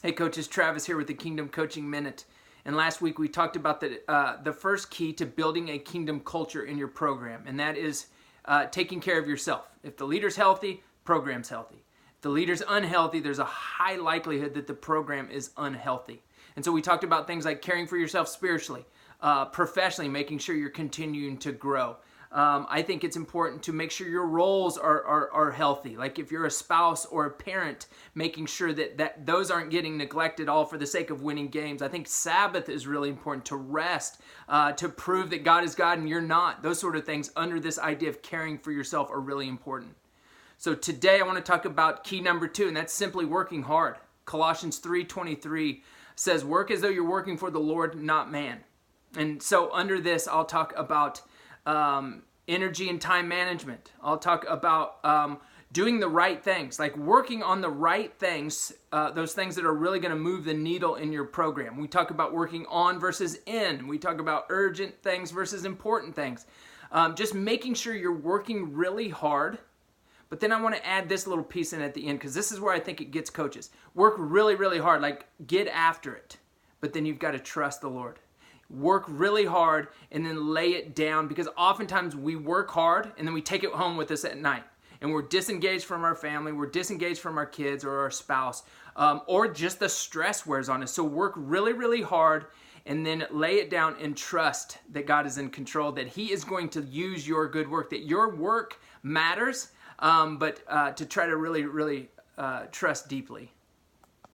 Hey coaches, Travis here with the Kingdom Coaching Minute. And last week we talked about the first key to building a kingdom culture in your program, and that is taking care of yourself. If the leader's healthy, program's healthy. If the leader's unhealthy, there's a high likelihood that the program is unhealthy. And so we talked about things like caring for yourself spiritually, professionally, making sure you're continuing to grow. I think it's important to make sure your roles are healthy. Like if you're a spouse or a parent, making sure that those aren't getting neglected all for the sake of winning games. I think Sabbath is really important, to rest, to prove that God is God and you're not. Those sort of things under this idea of caring for yourself are really important. So today I want to talk about key number 2, and that's simply working hard. Colossians 3:23 says, work as though you're working for the Lord, not man. And so under this, I'll talk about energy and time management. I'll talk about doing the right things, like working on the right things, those things that are really going to move the needle in your program. We talk about working on versus in. We talk about urgent things versus important things. Just making sure you're working really hard. But then I want to add this little piece in at the end, because this is where I think it gets coaches. Work really, really hard, like get after it. But then you've got to trust the Lord. Work really hard and then lay it down, because oftentimes we work hard and then we take it home with us at night. And we're disengaged from our family, we're disengaged from our kids or our spouse, or just the stress wears on us. So work really, really hard and then lay it down and trust that God is in control, that He is going to use your good work, that your work matters, but to try to really, really trust deeply.